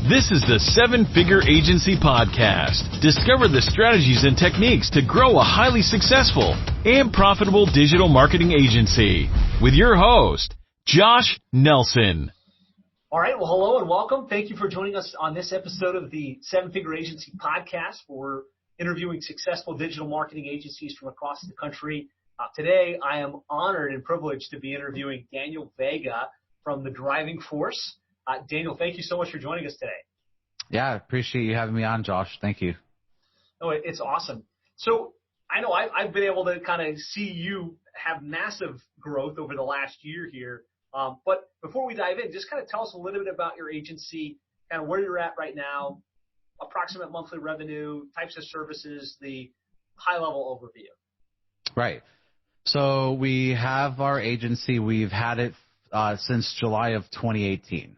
This is the Seven Figure Agency Podcast. Discover the strategies and techniques to grow a highly successful and profitable digital marketing agency with your host, Josh Nelson. All right. Well, hello and welcome. Thank you for joining us on this episode of the Seven Figure Agency Podcast, where we're interviewing successful digital marketing agencies from across the country. Today, I am honored and privileged to be interviewing Daniel Veiga from The Driving Force. Daniel, thank you so much for joining us today. Yeah, I appreciate you having me on, Josh. Thank you. Oh, it's awesome. So I know I've been able to kind of see you have massive growth over the last year here. But before we dive in, just kind of tell us a little bit about your agency, kind of where you're at right now, approximate monthly revenue, types of services, the high-level overview. Right. So we have our agency. We've had it since July of 2018.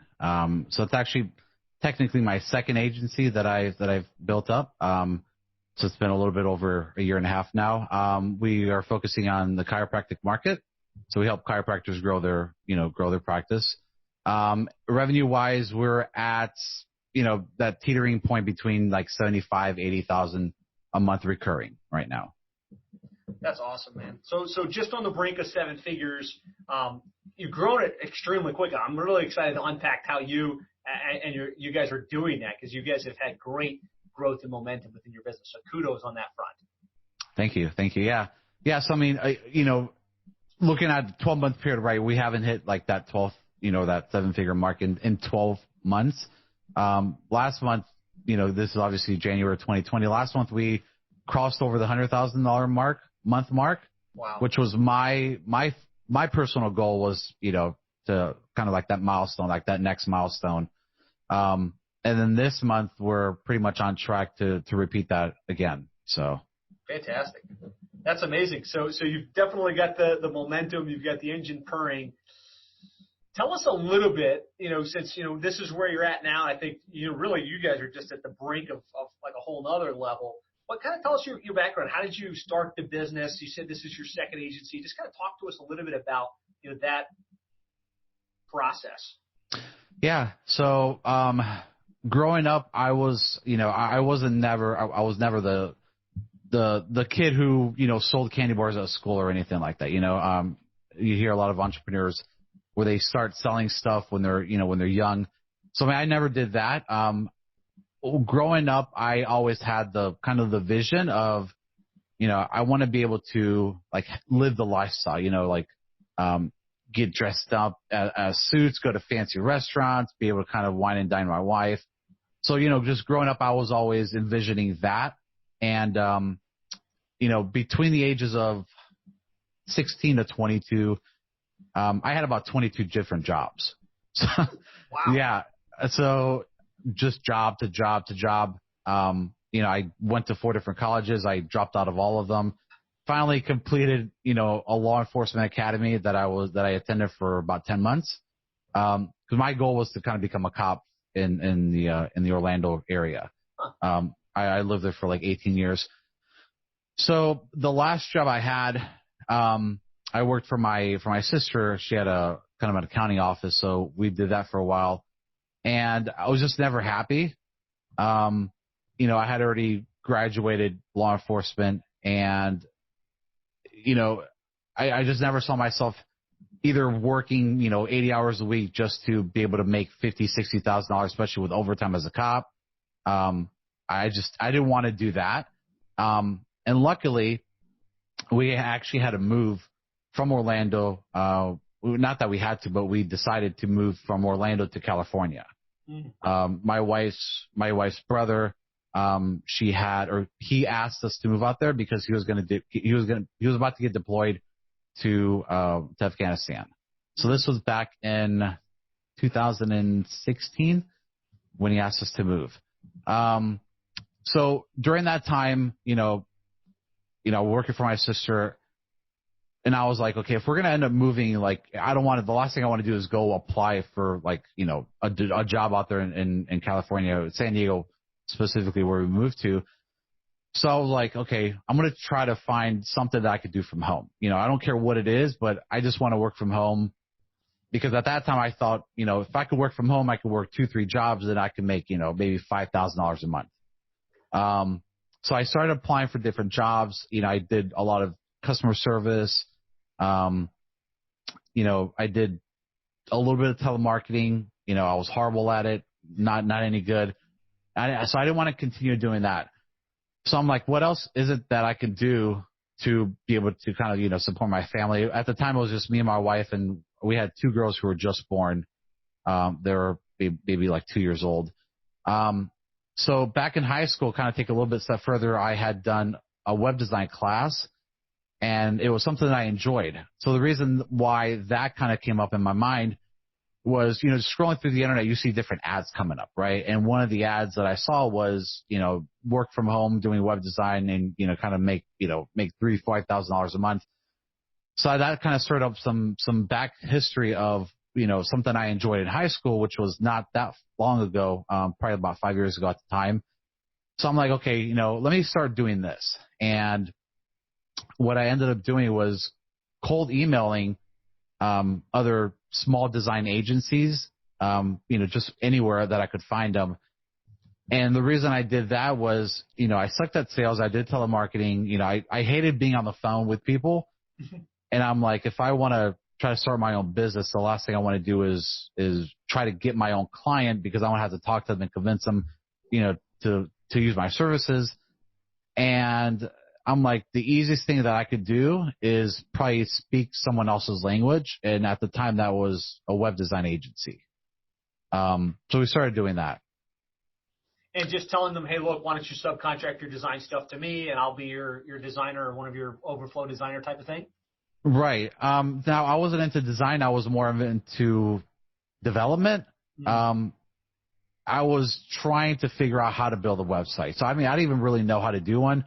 So it's actually technically my second agency that I've built up. So it's been a little bit over a year and a half now. We are focusing on the chiropractic market. So we help chiropractors grow their practice. Revenue wise, we're at, that teetering point between like 75, 80,000 a month recurring right now. That's awesome, man. So just on the brink of seven figures, you've grown it extremely quick. I'm really excited to unpack how you you guys are doing that, because you guys have had great growth and momentum within your business. So kudos on that front. Thank you. Yeah. So I mean, looking at the 12-month period, right? We haven't hit like that 12, that seven-figure mark in 12 months. Last month, this is obviously January 2020. Last month we crossed over the $100,000 month mark. Wow. Which was my personal goal was, to kind of like that milestone, like that next milestone. And then this month we're pretty much on track to repeat that again. So fantastic. That's amazing. So you've definitely got the momentum, you've got the engine purring. Tell us a little bit, since, this is where you're at now. I think, really you guys are just at the brink of like a whole nother level. But kind of tell us your background. How did you start the business? You said this is your second agency. Just kind of talk to us a little bit about, that process. Yeah. So, growing up, I was never the kid who, sold candy bars at school or anything like that. You hear a lot of entrepreneurs where they start selling stuff when they're young. So I mean, I never did that. Growing up, I always had the kind of the vision of, I want to be able to like live the lifestyle, get dressed up as suits, go to fancy restaurants, be able to kind of wine and dine my wife. So, just growing up, I was always envisioning that. And, between the ages of 16 to 22, I had about 22 different jobs. So, wow. Yeah. So just job to job to job. I went to 4 different colleges. I dropped out of all of them. Finally completed, a law enforcement academy that I attended for about 10 months. Cause my goal was to kind of become a cop in the Orlando area. I lived there for like 18 years. So the last job I had, I worked for my sister. She had a kind of an accounting office. So we did that for a while, and I was just never happy. I had already graduated law enforcement, and, I just never saw myself either working, 80 hours a week just to be able to make $50,000, $60,000, especially with overtime as a cop. I didn't want to do that. And luckily we actually had to move from Orlando. Not that we had to, but we decided to move from Orlando to California. My wife's brother, he asked us to move out there because he was about to get deployed to Afghanistan. So this was back in 2016 when he asked us to move. So during that time, working for my sister, and I was like, okay, if we're going to end up moving, like, the last thing I want to do is go apply for like, a job out there in California, San Diego specifically, where we moved to. So I was like, okay, I'm going to try to find something that I could do from home. I don't care what it is, but I just want to work from home, because at that time I thought, if I could work from home, I could work 2-3 jobs and I could make, maybe $5,000 a month. So I started applying for different jobs. I did a lot of customer service. I did a little bit of telemarketing. I was horrible at it, not any good. So I didn't want to continue doing that. So I'm like, what else is it that I can do to be able to kind of, support my family? At the time, it was just me and my wife, and we had 2 girls who were just born. They were maybe like 2 years old. So back in high school, kind of take a little bit step further, I had done a web design class, and it was something that I enjoyed. So the reason why that kind of came up in my mind was, just scrolling through the internet, you see different ads coming up, right? And one of the ads that I saw was, work from home doing web design and, kind of make $3,000-$4,000 a month. So that kind of stirred up some back history of, something I enjoyed in high school, which was not that long ago, probably about 5 years ago at the time. So I'm like, okay, let me start doing this. And what I ended up doing was cold emailing other small design agencies, just anywhere that I could find them. And the reason I did that was, I sucked at sales. I did telemarketing. I hated being on the phone with people. And I'm like, if I want to try to start my own business, the last thing I want to do is try to get my own client, because I want to have to talk to them and convince them, to use my services. And I'm like, the easiest thing that I could do is probably speak someone else's language. And at the time, that was a web design agency. So we started doing that. And just telling them, hey, look, why don't you subcontract your design stuff to me, and I'll be your designer, or one of your overflow designer type of thing? Right. Now, I wasn't into design. I was more into development. Mm-hmm. I was trying to figure out how to build a website. So, I didn't even really know how to do one.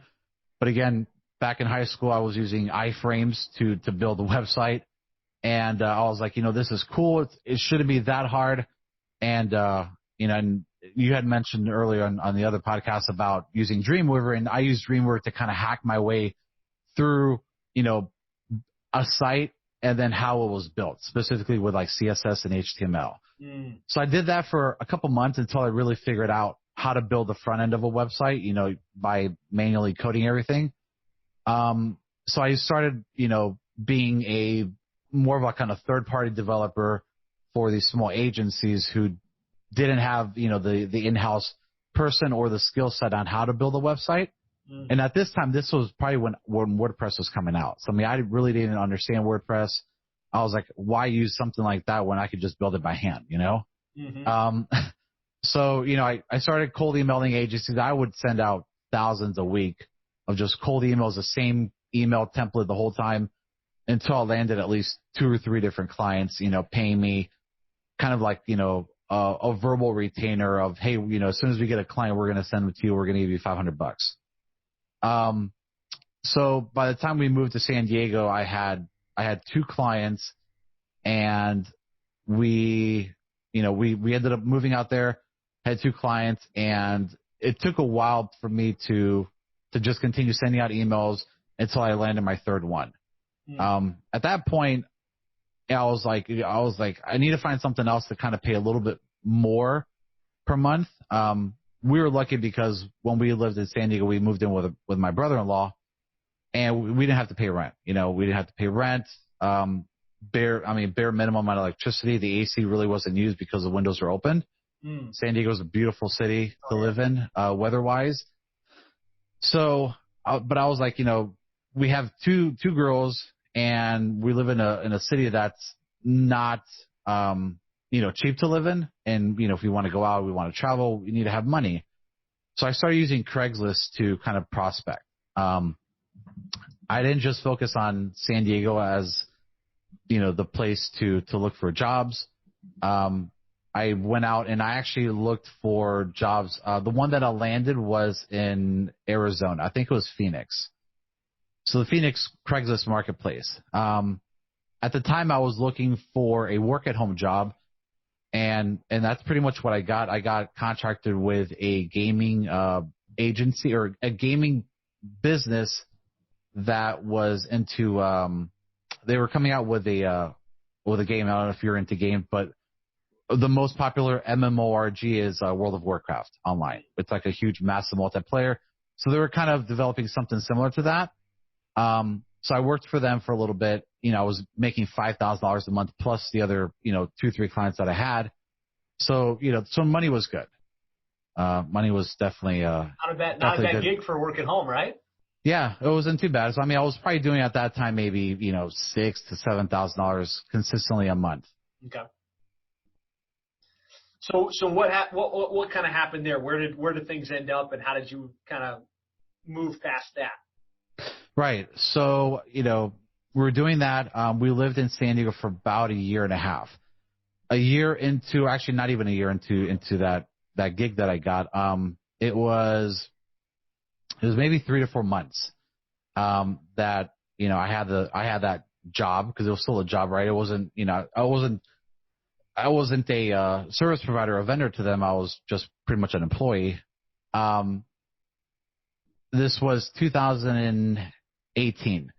But again, back in high school, I was using iframes to build a website. And I was like, this is cool. It shouldn't be that hard. And, and you had mentioned earlier on the other podcast about using Dreamweaver. And I used Dreamweaver to kind of hack my way through, a site and then how it was built, specifically with like CSS and HTML. So I did that for a couple months until I really figured out how to build the front end of a website, by manually coding everything. So I started, being a more of a kind of third-party developer for these small agencies who didn't have, the in-house person or the skill set on how to build a website. And at this time, this was probably when WordPress was coming out. So, I really didn't understand WordPress. I was like, why use something like that when I could just build it by hand, Mm-hmm. So, I started cold emailing agencies. I would send out thousands a week of just cold emails, the same email template the whole time, until I landed at least 2 or 3 different clients, paying me kind of like, a verbal retainer of, hey, as soon as we get a client, we're going to send them to you. We're going to give you $500. So by the time we moved to San Diego, I had 2 clients, and we ended up moving out there, had 2 clients, and it took a while for me to just continue sending out emails until I landed my 3rd one. At that point, I was like, I need to find something else to kind of pay a little bit more per month. We were lucky because when we lived in San Diego, we moved in with my brother-in-law, and we didn't have to pay rent. We didn't have to pay rent. Bare minimum on electricity. The AC really wasn't used because the windows were open. San Diego is a beautiful city to live in, weather-wise. So, but I was like, we have two girls, and we live in a city that's not, cheap to live in. And, if we want to go out, we want to travel, we need to have money. So I started using Craigslist to kind of prospect. I didn't just focus on San Diego as, the place to look for jobs. I went out and I actually looked for jobs. The one that I landed was in Arizona. I think it was Phoenix. So the Phoenix Craigslist marketplace. At the time, I was looking for a work-at-home job, and that's pretty much what I got. I got contracted with a gaming agency, or a gaming business that was into. They were coming out with a with a game. I don't know if you're into games, but the most popular MMORG is World of Warcraft online. It's like a huge, massive multiplayer. So they were kind of developing something similar to that. So I worked for them for a little bit. I was making $5,000 a month plus the other, 2-3 clients that I had. So, so money was good. Money was definitely, not a bad gig for working home, right? Yeah, it wasn't too bad. So, I was probably doing at that time, maybe, $6,000 to $7,000 consistently a month. Okay. So what kind of happened there? Where did things end up, and how did you kind of move past that? Right. So, we were doing that. We lived in San Diego for about a year and a half. A year into, actually not even a year into that gig that I got. It was maybe 3 to 4 months that I had that job, because it was still a job, right? It wasn't I wasn't a service provider or vendor to them. I was just pretty much an employee. This was 2018.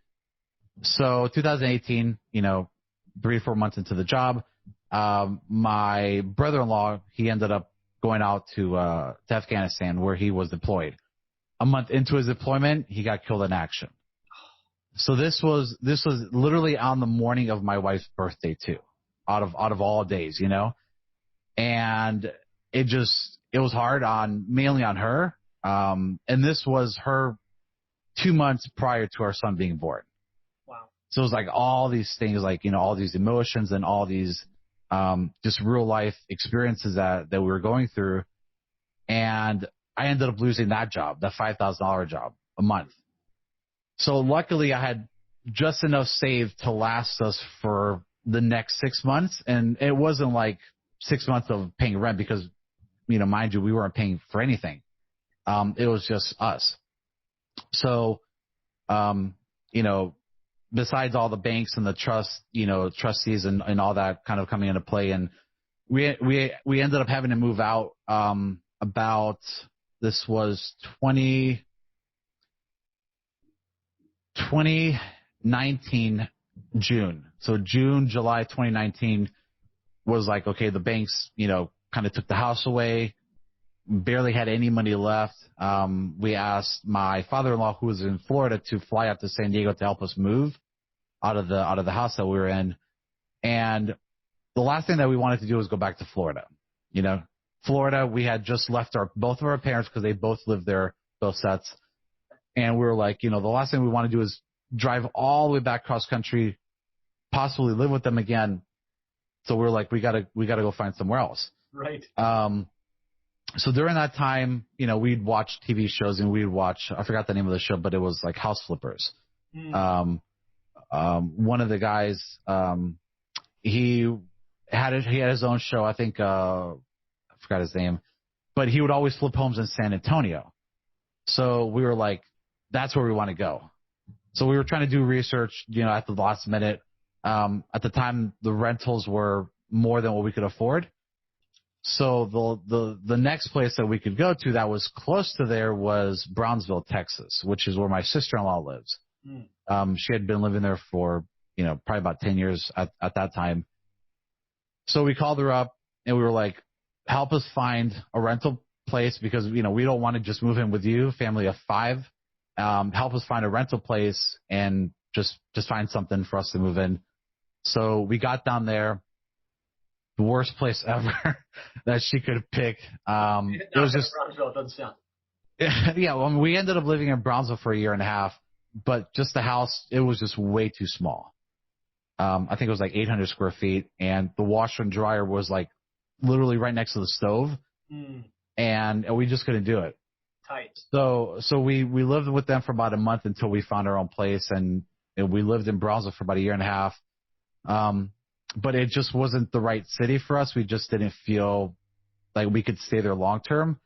So 2018, 3 to 4 months into the job, my brother-in-law, he ended up going out to Afghanistan, where he was deployed. A month into his deployment, he got killed in action. So this was literally on the morning of my wife's birthday too, out of all days, and it was hard mainly on her. And this was her 2 months prior to our son being born. Wow. So it was like all these things, like, all these emotions and all these, just real life experiences that we were going through. And I ended up losing that job, that $5,000 job a month. So luckily I had just enough saved to last us for the next 6 months. And it wasn't like 6 months of paying rent, because, mind you, we weren't paying for anything. It was just us. So, besides all the banks and the trustees and all that kind of coming into play, and we ended up having to move out, this was 2019 June. So July 2019 was like, okay, the banks, kind of took the house away, barely had any money left. We asked my father-in-law, who was in Florida, to fly out to San Diego to help us move out of the house that we were in. And the last thing that we wanted to do was go back to Florida. Florida, we had just left both of our parents, because they both lived there, both sets. And we were like, the last thing we want to do is drive all the way back cross country, possibly live with them again. So we were like, we gotta go find somewhere else. Right. So during that time, we'd watch TV shows, and we'd watch, I forgot the name of the show, but it was like House Flippers. One of the guys, he had his own show. I think, I forgot his name, but he would always flip homes in San Antonio. So we were like, that's where we want to go. So we were trying to do research, at the last minute. At the time, the rentals were more than what we could afford. So the next place that we could go to that was close to there was Brownsville, Texas, which is where my sister-in-law lives. She had been living there for, probably about 10 years at that time. So we called her up, and we were like, help us find a rental place, because, we don't want to just move in with you, family of 5. Help us find a rental place and just find something for us to move in. So we got down there. The worst place ever that she could pick. It was just Brownsville. It doesn't sound. Yeah, well, we ended up living in Brownsville for a year and a half, but just the house, it was just way too small. I think it was like 800 square feet, and the washer and dryer was like literally right next to the stove, and we just couldn't do it. Tight. So we lived with them for about a month until we found our own place, and we lived in Brownsville for about a year and a half. But it just wasn't the right city for us. We just didn't feel like we could stay there long term.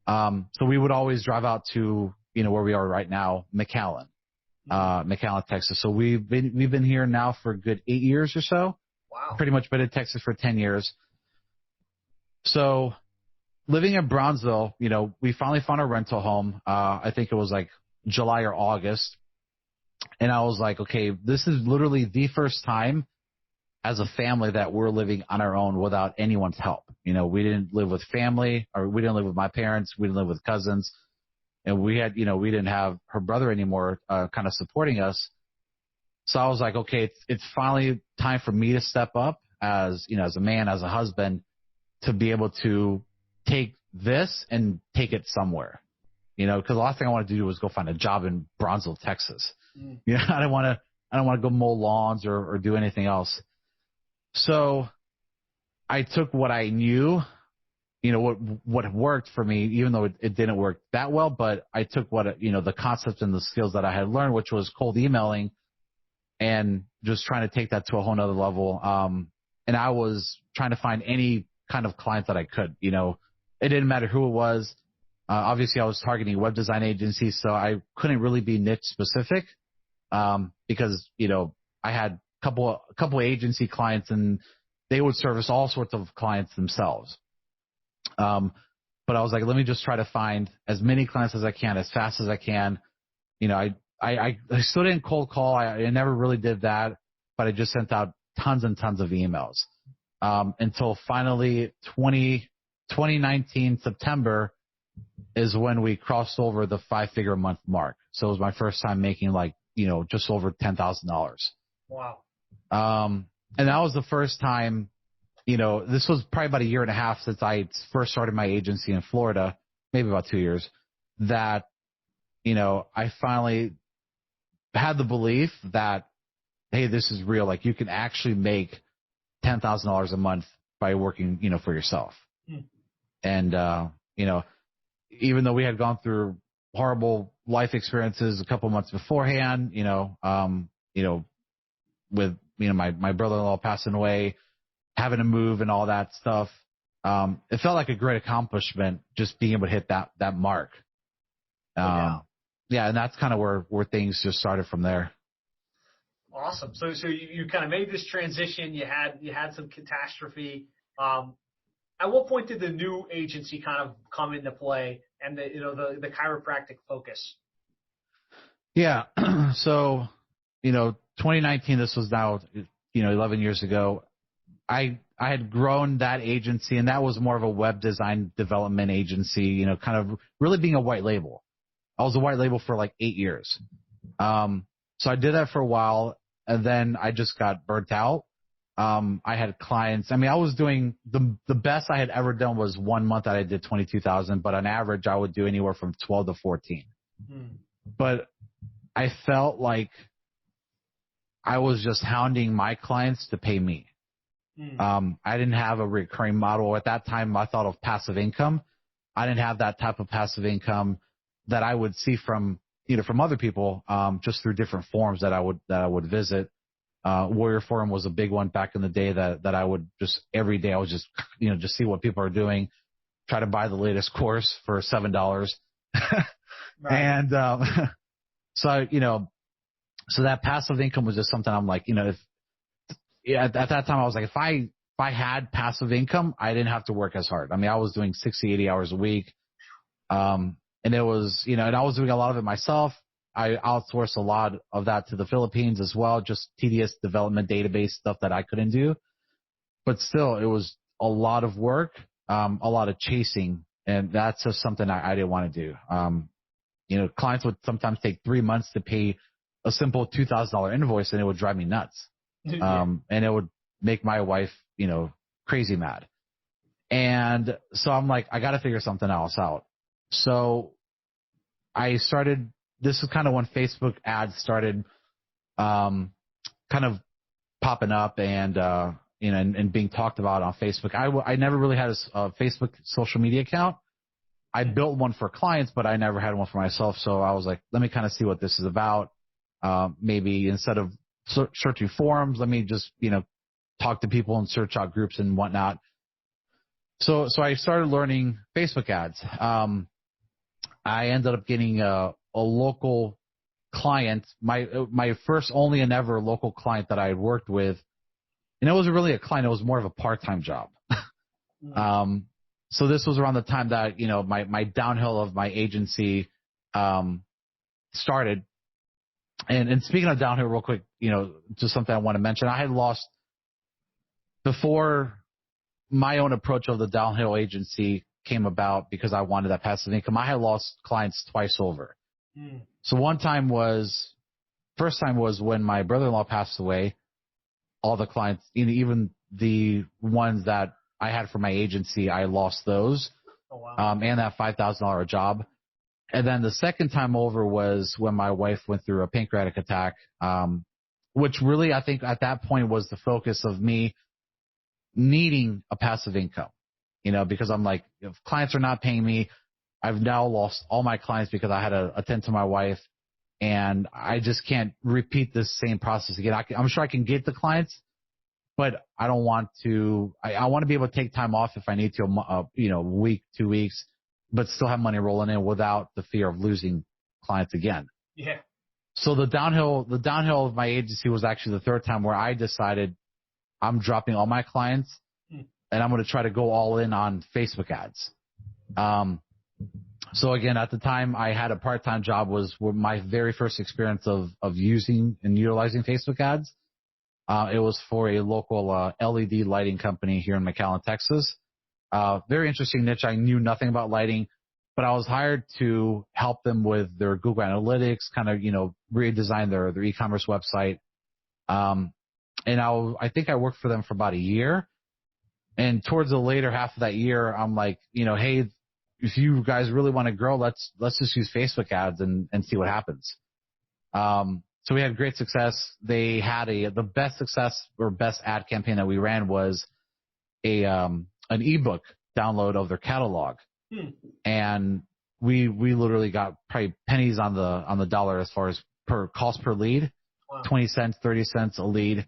So we would always drive out to, where we are right now, McAllen, Texas. So we've been here now for a good 8 years or so. Wow. Pretty much been in Texas for 10 years. So living in Brownsville, we finally found a rental home. I think it was like July or August. And I was like, okay, this is literally the first time as a family that we're living on our own without anyone's help. You know, we didn't live with family, or we didn't live with my parents. We didn't live with cousins. And we had, we didn't have her brother anymore, kind of supporting us. So I was like, okay, it's finally time for me to step up as a man, as a husband, to be able to take this and take it somewhere, because the last thing I wanted to do was go find a job in Bronzeville, Texas. I don't want to go mow lawns or do anything else. So I took what I knew, what worked for me, even though it didn't work that well, but I took the concepts and the skills that I had learned, which was cold emailing, and just trying to take that to a whole nother level. And I was trying to find any kind of client that I could. It didn't matter who it was. Obviously, I was targeting web design agencies, so I couldn't really be niche specific, because I had a couple agency clients, and they would service all sorts of clients themselves. But I was like, let me just try to find as many clients as I can, as fast as I can. I still didn't cold call. I never really did that, but I just sent out tons and tons of emails, until finally 2019 September is when we crossed over the 5-figure a month mark. So it was my first time making just over $10,000. Wow. And that was the first time, this was probably about a year and a half since I first started my agency in Florida, maybe about 2 years, that, I finally had the belief that, hey, this is real. Like, you can actually make $10,000 a month by working, for yourself. And, even though we had gone through horrible life experiences a couple months beforehand, with, my brother-in-law passing away, having to move and all that stuff, it felt like a great accomplishment just being able to hit that mark. Yeah, and that's kind of where things just started from there. Awesome. So you kind of made this transition. You had some catastrophe. At what point did the new agency kind of come into play, and the chiropractic focus? Yeah. So, 2019, this was now, 11 years ago. I had grown that agency, and that was more of a web design development agency, kind of really being a white label. I was a white label for like 8 years. So I did that for a while, and then I just got burnt out. I had clients. I mean, I was doing the best I had ever done was 1 month that I did 22,000, but on average I would do anywhere from 12 to 14. But I felt like I was just hounding my clients to pay me. I didn't have a recurring model at that time. I thought of passive income. I didn't have that type of passive income that I would see from other people, just through different forums that I would visit. Warrior Forum was a big one back in the day that I would just every day I was just just see what people are doing, try to buy the latest course for $7. Right. And so that passive income was just something I'm like, at that time I was like, if I had passive income, I didn't have to work as hard. I mean, I was doing 60, 80 hours a week. And it was, and I was doing a lot of it myself. I outsourced a lot of that to the Philippines as well, just tedious development database stuff that I couldn't do. But still, it was a lot of work, a lot of chasing, and that's just something I didn't want to do. Clients would sometimes take 3 months to pay a simple $2,000 invoice, and it would drive me nuts. And it would make my wife, crazy mad. And so I'm like, I got to figure something else out. So I started, this is kind of when Facebook ads started, kind of popping up and, and being talked about on Facebook. I never really had a Facebook social media account. I built one for clients, but I never had one for myself. So I was like, let me kind of see what this is about. Maybe instead of searching forums, let me just, talk to people and search out groups and whatnot. So I started learning Facebook ads. I ended up getting a local client, my first only and ever local client that I had worked with. And it wasn't really a client, it was more of a part-time job. So this was around the time that, my downhill of my agency started. And speaking of downhill real quick, just something I want to mention. I had lost before my own approach of the downhill agency came about, because I wanted that passive income, I had lost clients twice over. So first time was when my brother-in-law passed away. All the clients, even the ones that I had for my agency, I lost those. Oh, wow. And that $5,000 job. And then the second time over was when my wife went through a pancreatic attack, which really, I think at that point was the focus of me needing a passive income, because I'm like, if clients are not paying me, I've now lost all my clients because I had to attend to my wife, and I just can't repeat this same process again. I'm sure I can get the clients, but I don't want to. I want to be able to take time off if I need to, a week, 2 weeks, but still have money rolling in without the fear of losing clients again. Yeah. So the downhill of my agency was actually the third time where I decided I'm dropping all my clients and I'm going to try to go all in on Facebook ads. So again, at the time I had a part-time job, was my very first experience of using and utilizing Facebook ads. It was for a local LED lighting company here in McAllen, Texas. Very interesting niche. I knew nothing about lighting, but I was hired to help them with their Google Analytics, kind of, redesign their e-commerce website. And I think I worked for them for about a year. And towards the later half of that year, I'm like, hey, if you guys really want to grow, let's just use Facebook ads and see what happens. So we had great success. They had the best success or best ad campaign that we ran was an ebook download of their catalog. And we literally got probably pennies on the dollar as far as per cost per lead. Wow. 20 cents, 30 cents a lead.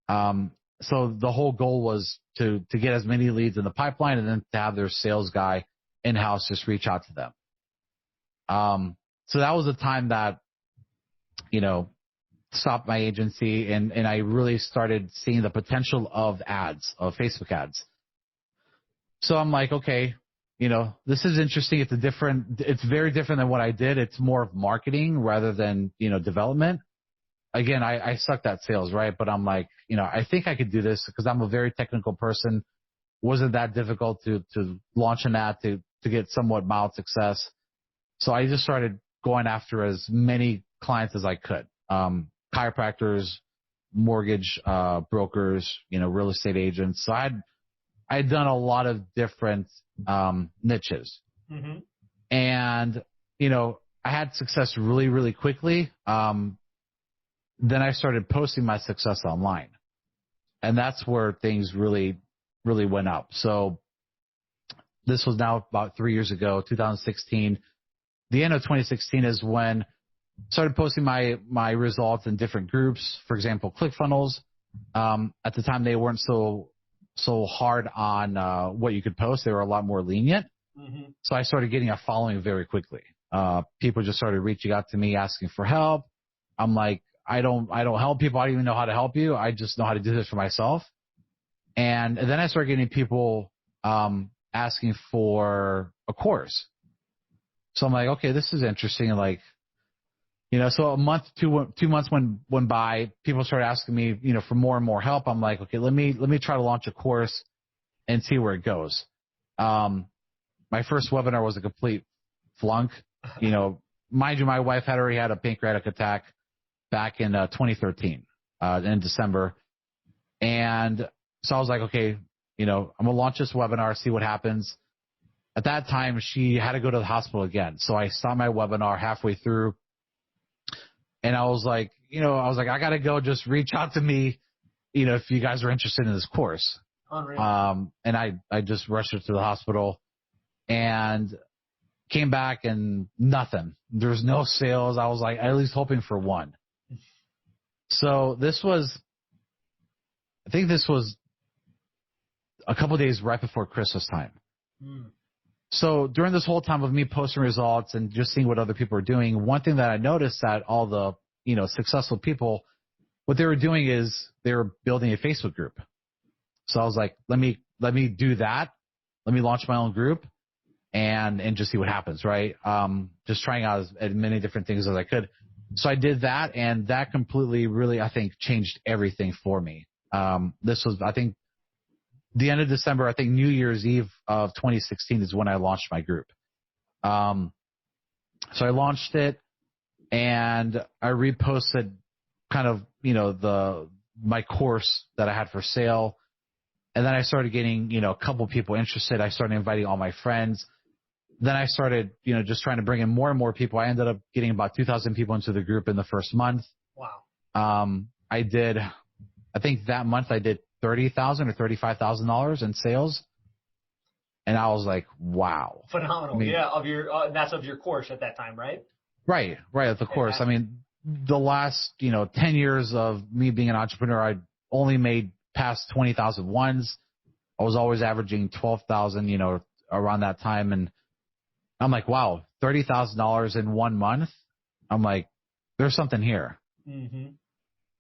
So the whole goal was to get as many leads in the pipeline and then to have their sales guy in-house just reach out to them. So that was the time that, stopped my agency and I really started seeing the potential of ads, of Facebook ads. So I'm like, okay, this is interesting. It's very different than what I did. It's more of marketing rather than, development. Again, I sucked at sales, right? But I'm like, I think I could do this because I'm a very technical person. Wasn't that difficult to launch an ad to get somewhat mild success. So I just started going after as many clients as I could. Chiropractors, mortgage brokers, real estate agents. So I'd done a lot of different niches. Mm-hmm. And, I had success really, really quickly. Then I started posting my success online. And that's where things really, really went up. So this was now about 3 years ago, 2016. The end of 2016 is when I started posting my results in different groups. For example, ClickFunnels. At the time, they weren't so hard on what you could post. They were a lot more lenient. Mm-hmm. So I started getting a following very quickly. People just started reaching out to me asking for help. I'm like, I don't help people. I don't even know how to help you. I just know how to do this for myself. And then I started getting people asking for a course. So I'm like, okay, this is interesting. Like, so a month, 2 months went by. People started asking me, for more and more help. I'm like, okay, let me try to launch a course and see where it goes. My first webinar was a complete flunk. Mind you, my wife had already had a pancreatic attack back in 2013 in December. And so I was like, okay, I'm going to launch this webinar, see what happens. At that time, she had to go to the hospital again. So I saw my webinar halfway through. And I was like, I got to go. Just reach out to me, if you guys are interested in this course. Unreal. And I just rushed her to the hospital and came back and nothing. There's no sales. I was like, at least hoping for one. So I think this was a couple of days right before Christmas time. So during this whole time of me posting results and just seeing what other people are doing, one thing that I noticed that all the, successful people, what they were doing is they were building a Facebook group. So I was like, let me do that. Let me launch my own group and just see what happens, right? Just trying out as many different things as I could. So I did that, and that completely really, I think, changed everything for me. This was, I think, the end of December, I think New Year's Eve of 2016 is when I launched my group. So I launched it and I reposted kind of, my course that I had for sale. And then I started getting, a couple people interested. I started inviting all my friends. Then I started, just trying to bring in more and more people. I ended up getting about 2,000 people into the group in the first month. Wow. I think that month I did $30,000 or $35,000 in sales. And I was like, wow. Phenomenal. That's of your course at that time, right? Right. At the course. I mean, the last, 10 years of me being an entrepreneur, I only made past 20,000 once. I was always averaging 12,000, around that time. And I'm like, wow, $30,000 in 1 month. I'm like, there's something here. Mm-hmm.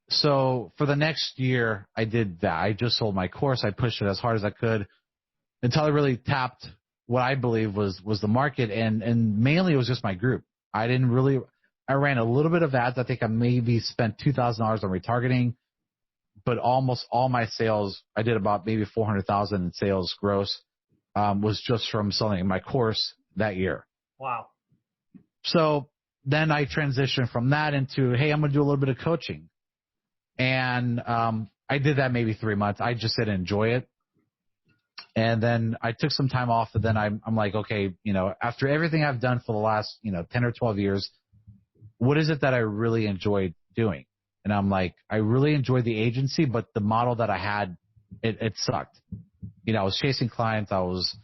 So for the next year, I did that. I just sold my course. I pushed it as hard as I could until I really tapped what I believe was the market. And mainly it was just my group. I ran a little bit of ads. I think I maybe spent $2,000 on retargeting, but almost all my sales, I did about maybe 400,000 in sales gross, was just from selling my course that year. Wow. So then I transitioned from that into, hey, I'm going to do a little bit of coaching. And I did that maybe 3 months. I just didn't enjoy it. And then I took some time off, and then I'm like, okay, after everything I've done for the last, 10 or 12 years, what is it that I really enjoyed doing? And I'm like, I really enjoyed the agency, but the model that I had, it sucked. I was chasing clients. I was,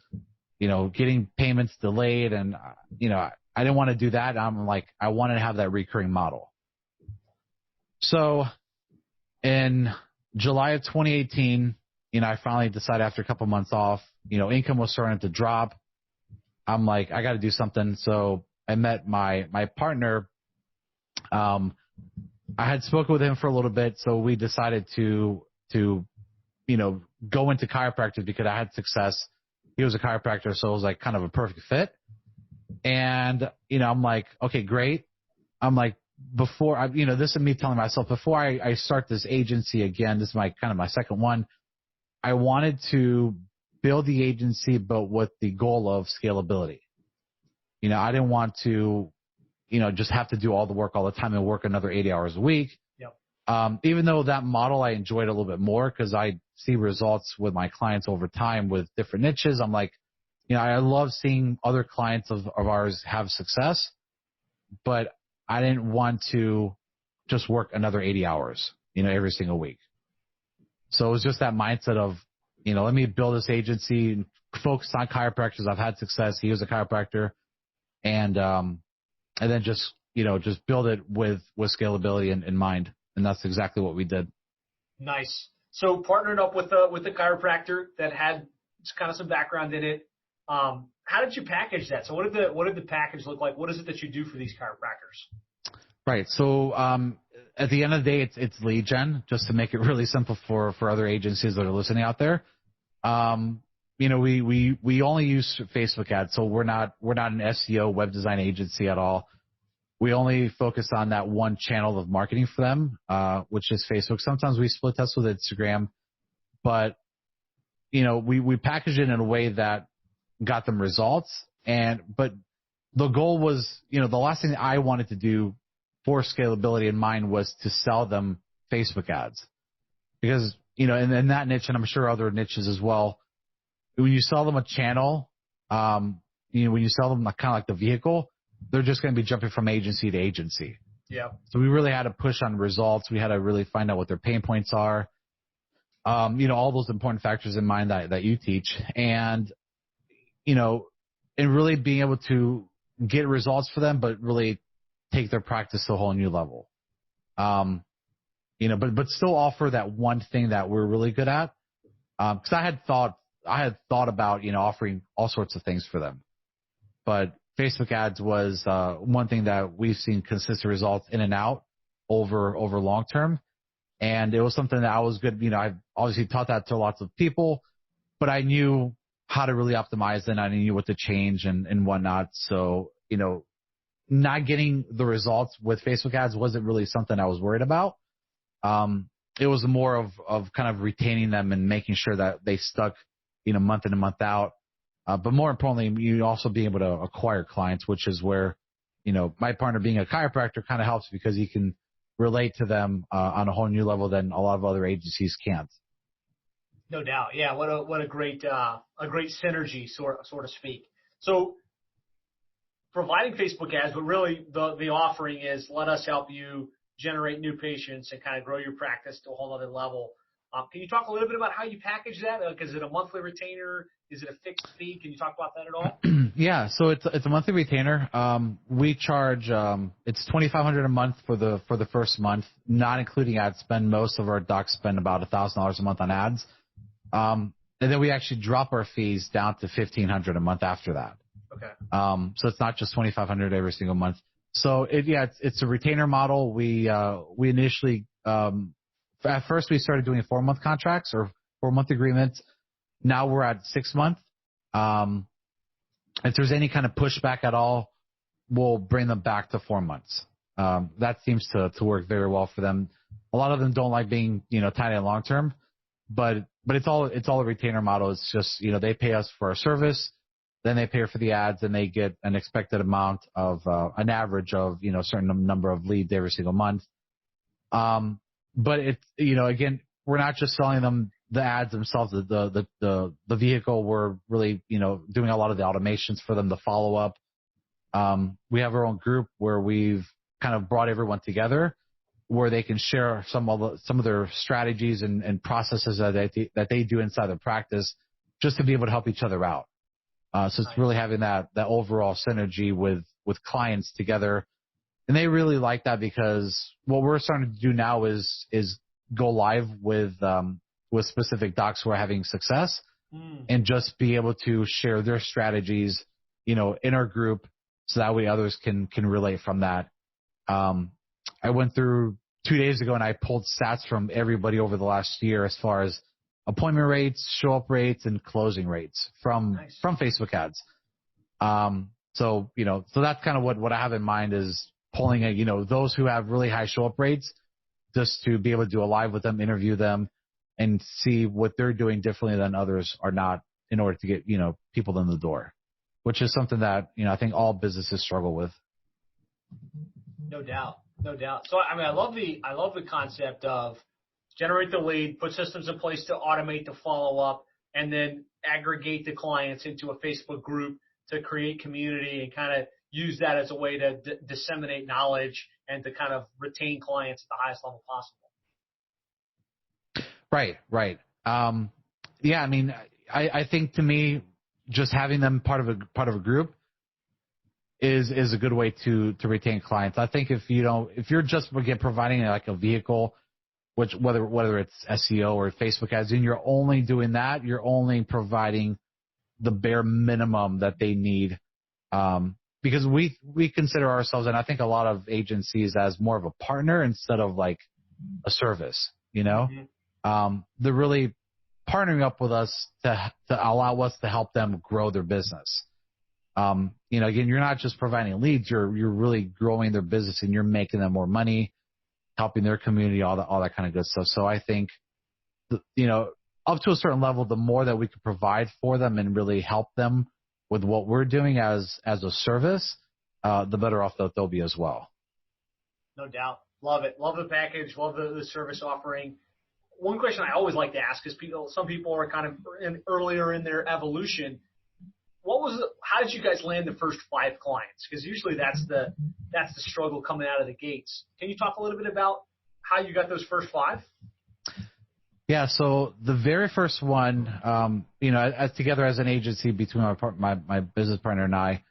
getting payments delayed, and, I didn't want to do that. I'm like, I wanted to have that recurring model. So in July of 2018, I finally decided after a couple months off, income was starting to drop. I'm like, I got to do something. So I met my partner. I had spoken with him for a little bit. So we decided to go into chiropractic because I had success. He was a chiropractor. So it was like kind of a perfect fit. And, I'm like, okay, great. I'm like, before this is me telling myself, before I start this agency again, this is my second one. I wanted to build the agency, but with the goal of scalability. I didn't want to, just have to do all the work all the time and work another 80 hours a week. Yep. Even though that model I enjoyed a little bit more because I see results with my clients over time with different niches. I'm like, I love seeing other clients of ours have success, but I didn't want to just work another 80 hours, every single week. So it was just that mindset of, let me build this agency and focus on chiropractors. I've had success. He was a chiropractor, and then just build it with scalability in mind. And that's exactly what we did. Nice. So partnered up with the chiropractor that had kind of some background in it. How did you package that? So what did the package look like? What is it that you do for these chiropractors? Right. So at the end of the day, it's lead gen, just to make it really simple for other agencies that are listening out there. We only use Facebook ads, so we're not an SEO web design agency at all. We only focus on that one channel of marketing for them, which is Facebook. Sometimes we split test with Instagram, but we package it in a way that got them results. But the goal was, the last thing I wanted to do for scalability in mind was to sell them Facebook ads, because, in that niche, and I'm sure other niches as well, when you sell them a channel, when you sell them kind of like the vehicle, they're just going to be jumping from agency to agency. Yeah. So we really had to push on results. We had to really find out what their pain points are. All those important factors in mind that you teach, and really being able to get results for them, but really take their practice to a whole new level. But still offer that one thing that we're really good at. Cause I had thought about, offering all sorts of things for them, but Facebook ads was, one thing that we've seen consistent results in and out over long term. And it was something that I was good. I've obviously taught that to lots of people, but I knew how to really optimize it, and I knew what to change and whatnot. So, not getting the results with Facebook ads wasn't really something I was worried about. it was more of kind of retaining them and making sure that they stuck, month in and month out. But more importantly, you also being able to acquire clients, which is where, my partner being a chiropractor kind of helps because he can relate to them on a whole new level than a lot of other agencies can't. No doubt. Yeah. What a great synergy, so to speak. So providing Facebook ads, but really the offering is let us help you generate new patients and kind of grow your practice to a whole other level. Can you talk a little bit about how you package that? Is it a monthly retainer? Is it a fixed fee? Can you talk about that at all? Yeah, so it's a monthly retainer. We charge it's $2,500 a month for the first month, not including ad spend. Most of our docs spend about $1,000 a month on ads, and then we actually drop our fees down to $1,500 a month after that. Okay. So it's not just $2,500 every single month. So it's a retainer model. We initially at first we started doing 4-month contracts or 4-month agreements. Now we're at 6 months. If there's any kind of pushback at all, we'll bring them back to 4 months. That seems to work very well for them. A lot of them don't like being, tied in long term, but it's all a retainer model. It's just, they pay us for our service, then they pay for the ads, and they get an expected amount of, an average of, a certain number of leads every single month. But it's, again, we're not just selling them the ads themselves, the vehicle. We're really, doing a lot of the automations for them, the follow up. We have our own group where we've kind of brought everyone together where they can share some of their strategies and processes that they do inside their practice just to be able to help each other out. So it's really having that overall synergy with clients together. And they really like that because what we're starting to do now is go live with specific docs who are having success and just be able to share their strategies, in our group so that way others can relate from that. I went through 2 days ago and I pulled stats from everybody over the last year as far as appointment rates, show up rates, and closing rates from Facebook ads. So that's kind of what I have in mind is pulling those who have really high show up rates just to be able to do a live with them, interview them, and see what they're doing differently than others are not in order to get, people in the door, which is something that, I think all businesses struggle with. No doubt. So, I love the concept of generate the lead, put systems in place to automate the follow up, and then aggregate the clients into a Facebook group to create community and kind of use that as a way to disseminate knowledge and to kind of retain clients at the highest level possible. Right. Yeah, I think to me, just having them part of a group is a good way to retain clients. I think if you're just providing like a vehicle, which whether it's SEO or Facebook ads, and you're only doing that, you're only providing the bare minimum that they need. Because we consider ourselves, and I think a lot of agencies, as more of a partner instead of like a service, Mm-hmm. They're really partnering up with us to allow us to help them grow their business. Again, you're not just providing leads, you're really growing their business and you're making them more money, helping their community, all that kind of good stuff. So I think, up to a certain level, the more that we can provide for them and really help them with what we're doing as a service, the better off that they'll be as well. No doubt. Love it. Love the package. Love the service offering. One question I always like to ask is some people are kind of earlier in their evolution. How did you guys land the first 5 clients? Because usually that's the struggle coming out of the gates. Can you talk a little bit about how you got those first 5? Yeah, so the very first one, as together as an agency between my business partner and I,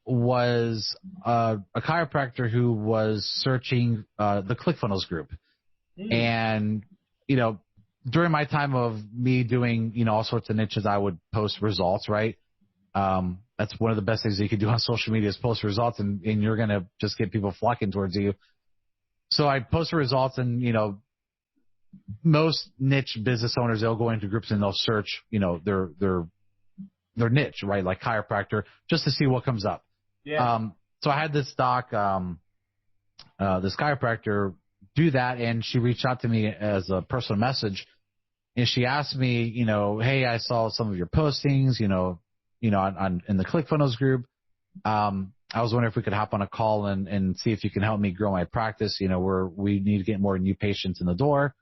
was a chiropractor who was searching the ClickFunnels group. And, during my time of me doing, all sorts of niches, I would post results, right? That's one of the best things you could do on social media is post results, and you're going to just get people flocking towards you. So I post the results, and, most niche business owners, they'll go into groups and they'll search, their niche, right? Like chiropractor, just to see what comes up. Yeah. So I had this doc, this chiropractor do that, and she reached out to me as a personal message, and she asked me, hey, I saw some of your postings, on in the ClickFunnels group. I was wondering if we could hop on a call and see if you can help me grow my practice. We need to get more new patients in the door.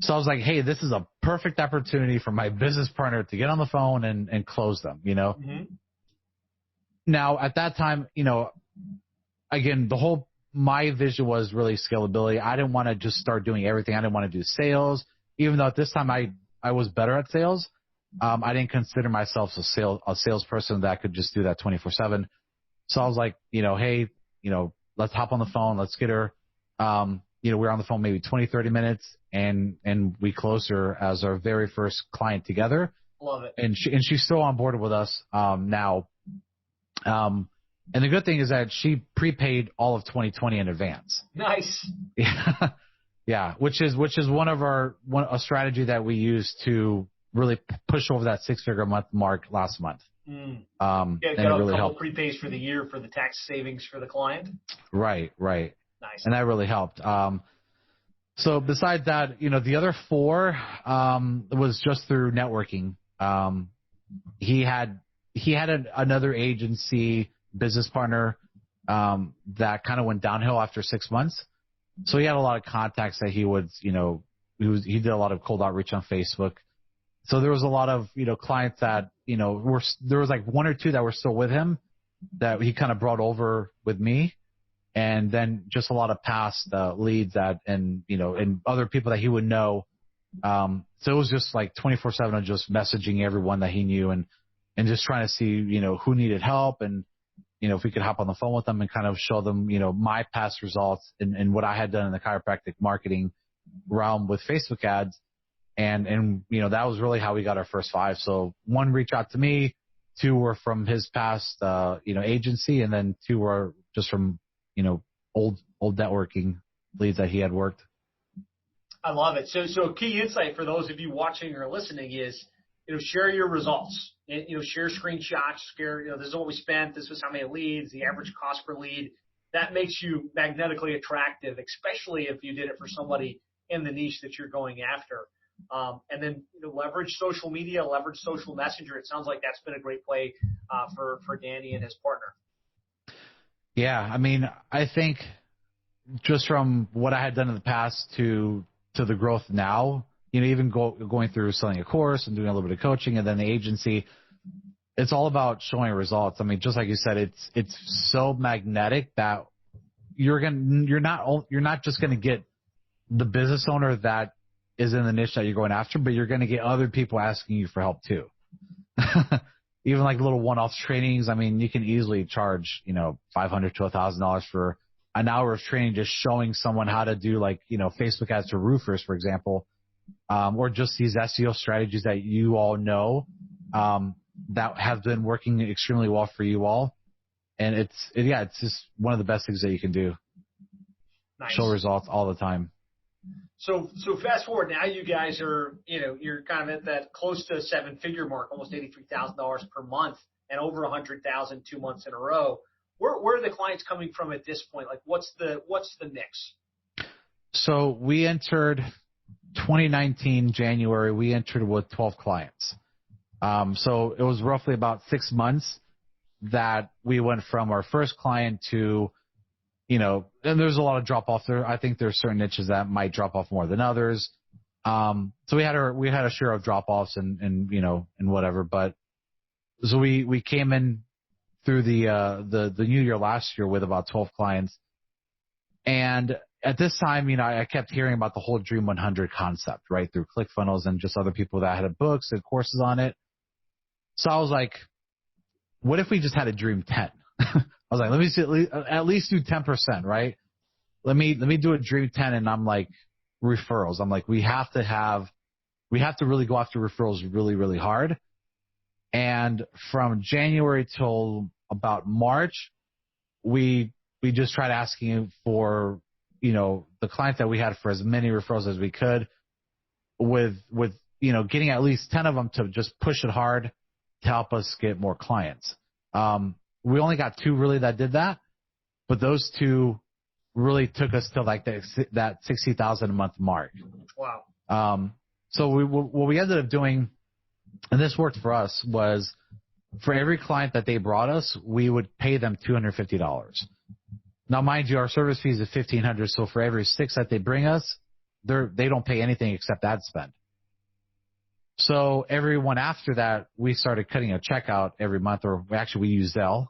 So I was like, hey, this is a perfect opportunity for my business partner to get on the phone and close them, Mm-hmm. Now, at that time, again, my vision was really scalability. I didn't want to just start doing everything. I didn't want to do sales, even though at this time I was better at sales. I didn't consider myself a salesperson that could just do that 24/7. So I was like, hey, let's hop on the phone. Let's get her. We were on the phone maybe 20, 30 minutes, and we closed her as our very first client together. Love it. And she's still on board with us now. And the good thing is that she prepaid all of 2020 in advance. Nice. Yeah, which is a strategy that we use to really push over that 6-figure a month mark last month. And got it really a couple prepays for the year for the tax savings for the client. Right. Nice. And that really helped. So besides that, the other 4 was just through networking. He had another agency business partner that kind of went downhill after 6 months. So he had a lot of contacts that he would, he did a lot of cold outreach on Facebook. So there was a lot of, clients that, there was like 1 or 2 that were still with him that he kind of brought over with me. And then just a lot of past leads and other people that he would know. So it was just like 24/7 of just messaging everyone that he knew and just trying to see, who needed help and, if we could hop on the phone with them and kind of show them, my past results and what I had done in the chiropractic marketing realm with Facebook ads. And that was really how we got our first 5. So 1 reached out to me, 2 were from his past, agency, and then 2 were just from, old networking leads that he had worked. I love it. So a key insight for those of you watching or listening is, share your results. Share screenshots. Share, this is what we spent. This was how many leads. The average cost per lead. That makes you magnetically attractive, especially if you did it for somebody in the niche that you're going after. And then leverage social media, leverage social messenger. It sounds like that's been a great play for Danny and his partner. Yeah, I mean, I think just from what I had done in the past to the growth now, even going through selling a course and doing a little bit of coaching and then the agency, it's all about showing results. I mean, just like you said, it's so magnetic that you're not just going to get the business owner that is in the niche that you're going after, but you're going to get other people asking you for help too. Even like little one-off trainings. I mean, you can easily charge, $500 to $1,000 for an hour of training, just showing someone how to do Facebook ads to roofers, for example, or just these SEO strategies that you all know, that have been working extremely well for you all. And it's just one of the best things that you can do. Nice. Show results all the time. So fast forward now, you guys are, you're kind of at that close to 7-figure mark, almost $83,000 per month, and over 100,000 2 months in a row. Where are the clients coming from at this point? Like, what's the mix? So we entered 2019 January. We entered with 12 clients. So it was roughly about 6 months that we went from our first client to, and there's a lot of drop off there. I think there's certain niches that might drop off more than others. So we had a share of drop offs and whatever, but so we came in through the new year last year with about 12 clients. And at this time, I kept hearing about the whole Dream 100 concept, right? Through ClickFunnels and just other people that had books and courses on it. So I was like, what if we just had a Dream 10? I was like, let me see, at least do 10%, right? Let me do a Dream 10, and I'm like, referrals. I'm like, we have to really go after referrals really, really hard. And from January till about March, we just tried asking for, the clients that we had for as many referrals as we could, with getting at least 10 of them to just push it hard to help us get more clients. We only got 2 really that did that, but those 2 really took us to like that 60,000 a month mark. Wow. So what we ended up doing, and this worked for us, was for every client that they brought us, we would pay them $250. Now, mind you, our service fees is $1,500. So for every 6 that they bring us, they don't pay anything except ad spend. So everyone after that, we started cutting a check out every month, or actually we use Zelle.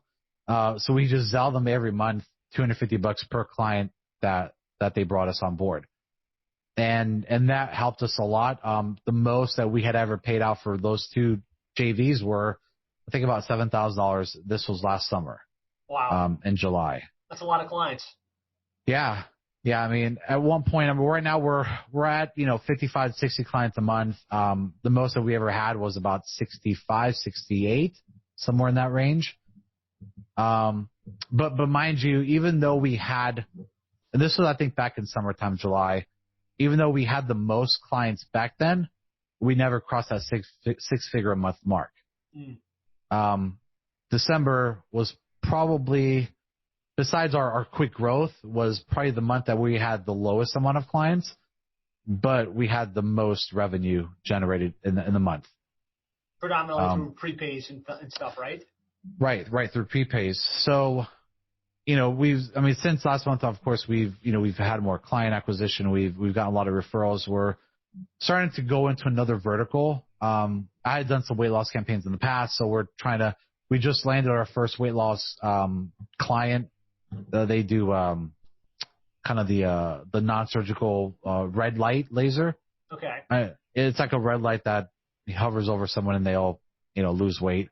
So we just Zelle them every month, $250 per client that they brought us on board. And that helped us a lot. The most that we had ever paid out for those 2 JVs were, I think, about $7,000. This was last summer. Wow. In July. That's a lot of clients. Yeah. Yeah. I mean, at one point, right now we're at, 55, 60 clients a month. The most that we ever had was about 65, 68, somewhere in that range. But mind you, even though we had, and this was, I think, back in summertime, July, even though we had the most clients back then, we never crossed that six figure a month mark. December was probably, besides our quick growth, was probably the month that we had the lowest amount of clients, but we had the most revenue generated in the month. Predominantly through prepays and stuff, right? Right, through prepays. So, since last month, of course, we've had more client acquisition. We've gotten a lot of referrals. We're starting to go into another vertical. I had done some weight loss campaigns in the past, so we just landed our first weight loss client. They do kind of the non-surgical red light laser. Okay. It's like a red light that hovers over someone and they'll lose weight.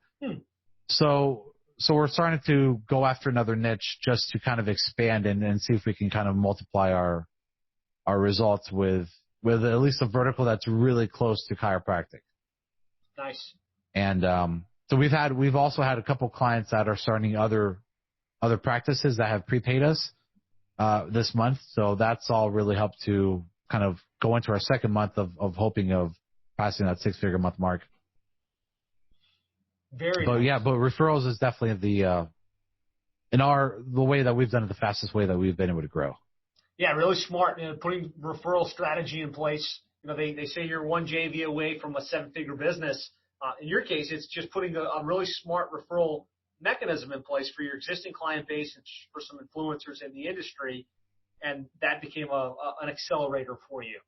So we're starting to go after another niche just to kind of expand and see if we can kind of multiply our results with at least a vertical that's really close to chiropractic. Nice. And so we've also had a couple clients that are starting other practices that have prepaid us this month. So that's all really helped to kind of go into our second month of hoping of passing that 6-figure month mark. Very nice. Yeah, but referrals is definitely the way that we've done it, the fastest way that we've been able to grow. Yeah, really smart. Putting referral strategy in place. They say you're one JV away from a 7-figure business. In your case, it's just putting a really smart referral mechanism in place for your existing client base and for some influencers in the industry, and that became an accelerator for you.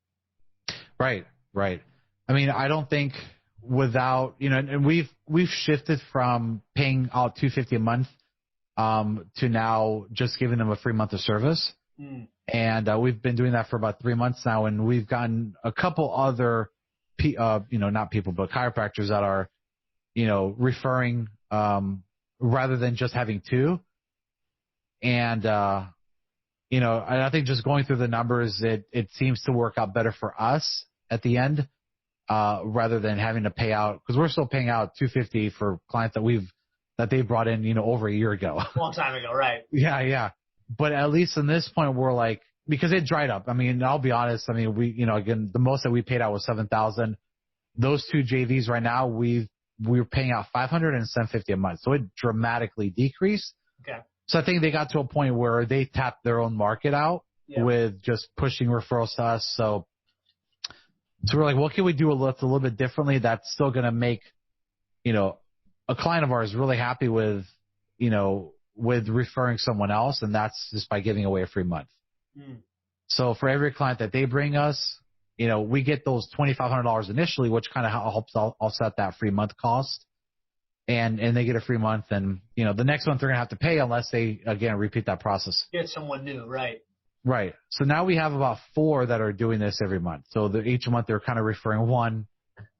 Right. I mean, I don't think without, and we've shifted from paying out $250 a month to now just giving them a free month of service. And we've been doing that for about 3 months now, and we've gotten a couple other, not people, but chiropractors that are, referring rather than just having 2. And, I think just going through the numbers, it seems to work out better for us at the end rather than having to pay out, because we're still paying out $250 for clients that they brought in, over a year ago. A long time ago, right? Yeah. But at least in this point, we're like, because it dried up. I mean, I'll be honest. I mean, we, again, the most that we paid out was $7,000. Those 2 JVs right now, we're paying out $500 and $750 a month. So it dramatically decreased. Okay. So I think they got to a point where they tapped their own market out with just pushing referrals to us. So we're like, what can we do a little bit differently that's still going to make, a client of ours really happy with referring someone else, and that's just by giving away a free month. So for every client that they bring us, we get those $2,500 initially, which kind of helps offset that free month cost, and they get a free month, and the next month they're gonna have to pay unless they again repeat that process. Get someone new, right? Right. So now we have about 4 that are doing this every month. So each month they're kind of referring 1.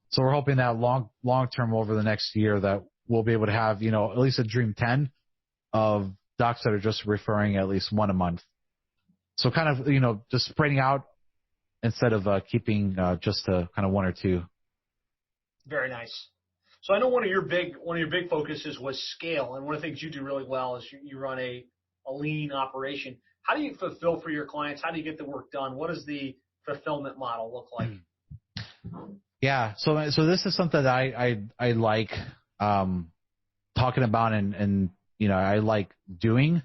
So we're hoping that long term over the next year that we'll be able to have at least a dream 10 of docs that are just referring at least 1 a month. So kind of, just spreading out instead of keeping just kind of 1 or 2. Very nice. So I know one of your big focuses was scale, and one of the things you do really well is you run a lean operation. How do you fulfill for your clients? How do you get the work done? What does the fulfillment model look like? Yeah. So this is something that I like talking about and I like doing.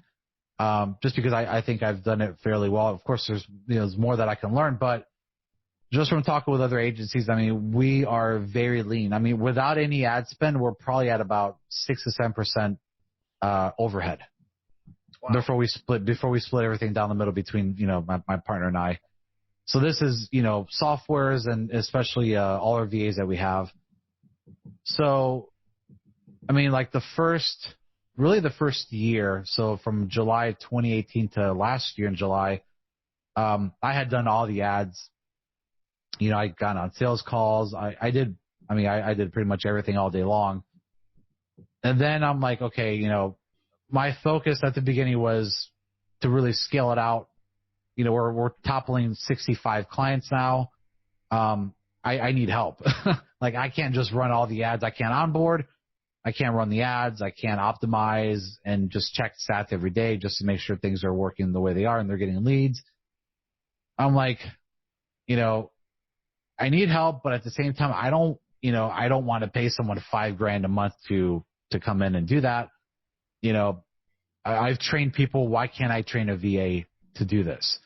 just because I think I've done it fairly well. Of course, there's more that I can learn, but just from talking with other agencies, I mean, we are very lean. I mean, without any ad spend, we're probably at about 6 to 7% overhead. Wow. Before we split everything down the middle between, my partner and I. So this is, softwares and especially all our VAs that we have. So, I mean, like the first year, so from July 2018 to last year in July, I had done all the ads. I got on sales calls. I did pretty much everything all day long. And then I'm like, okay, my focus at the beginning was to really scale it out. We're toppling 65 clients now. I need help. Like I can't just run all the ads. I can't onboard. I can't run the ads. I can't optimize and just check stats every day just to make sure things are working the way they are and they're getting leads. I'm like, I need help, but at the same time, I don't want to pay someone $5,000 a month to come in and do that. I've trained people. Why can't I train a VA to do this?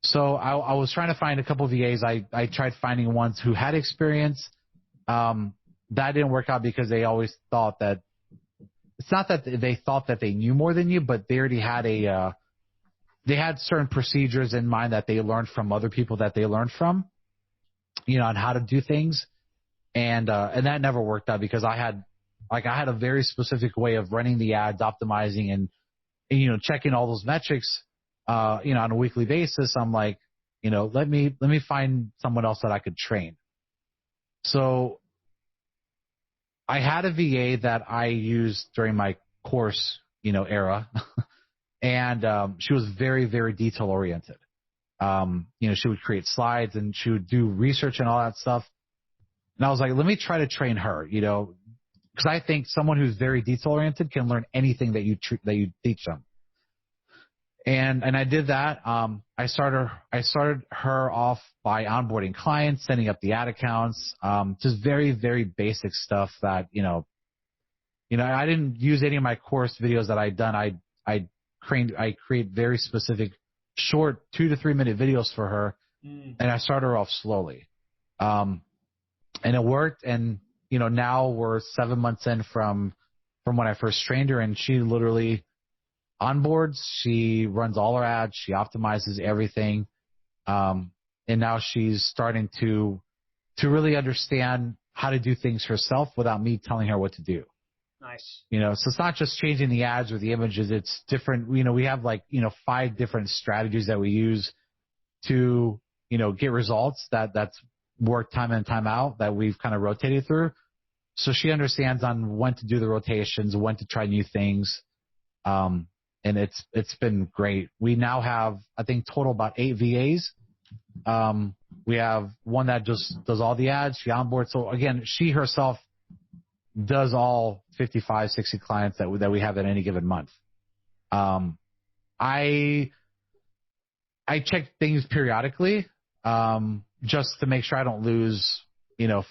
So I was trying to find a couple of VAs. I tried finding ones who had experience. That didn't work out because they always thought that it's not that they thought that they knew more than you, but they already had they had certain procedures in mind that they learned from other people that they learned from, on how to do things. And that never worked out because I had a very specific way of running the ads, optimizing and checking all those metrics, on a weekly basis. I'm like, let me find someone else that I could train. So I had a VA that I used during my course, era. And she was very, very detail oriented. She would create slides and she would do research and all that stuff. And I was like, let me try to train her, because I think someone who's very detail oriented can learn anything that you teach them. And I did that. I started her off by onboarding clients, setting up the ad accounts, just very, very basic stuff that, I didn't use any of my course videos that I'd done. I create very specific short 2 to 3 minute videos for her. And I started her off slowly. And it worked. And, now we're 7 months in from when I first trained her, and she literally onboards, she runs all her ads, she optimizes everything. And now she's starting to really understand how to do things herself without me telling her what to do. Nice. So it's not just changing the ads or the images. It's different. We have 5 different strategies that we use to, get results that's work time in, time out that we've kind of rotated through. So she understands on when to do the rotations, when to try new things. And it's been great. We now have, I think, total about 8 VAs. We have one that just does all the ads. She onboards. So again, she herself does all 55, 60 clients that we have at any given month. I check things periodically, just to make sure I don't lose,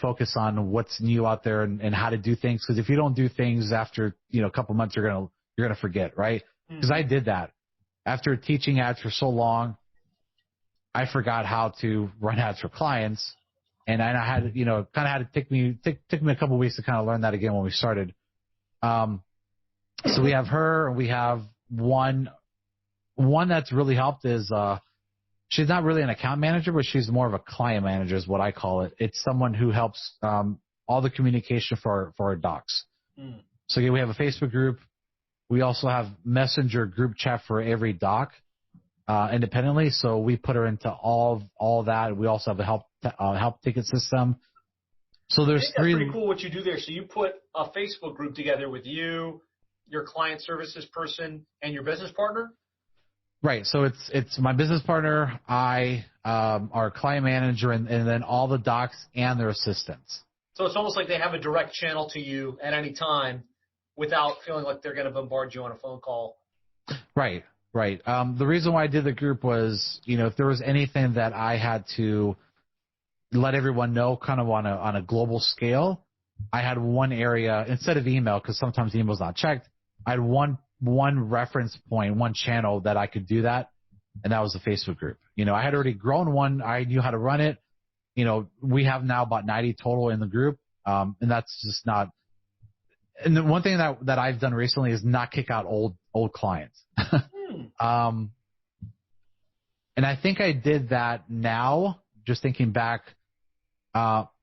focus on what's new out there and how to do things. Because if you don't do things after, a couple months, you're gonna forget, right? Because I did that after teaching ads for so long. I forgot how to run ads for clients, and I had, kind of had to take me a couple of weeks to kind of learn that again when we started. So we have her, and we have one that's really helped is she's not really an account manager, but she's more of a client manager is what I call it. It's someone who helps all the communication for our docs. So again, we have a Facebook group. We also have Messenger group chat for every doc independently. So we put her into all that. We also have a help ticket system. So there's that's pretty cool what you do there. So you put a Facebook group together with you, your client services person, and your business partner? Right. So it's my business partner, our client manager, and then all the docs and their assistants. So it's almost like they have a direct channel to you at any time without feeling like they're going to bombard you on a phone call. Right. The reason why I did the group was, if there was anything that I had to let everyone know kind of on a global scale, I had one area instead of email, because sometimes email's not checked. I had one one reference point, one channel that I could do that, and that was the Facebook group. I had already grown one. I knew how to run it. We have now about 90 total in the group, and that's just not. And the one thing that I've done recently is not kick out old clients. And I think I did that now, just thinking back,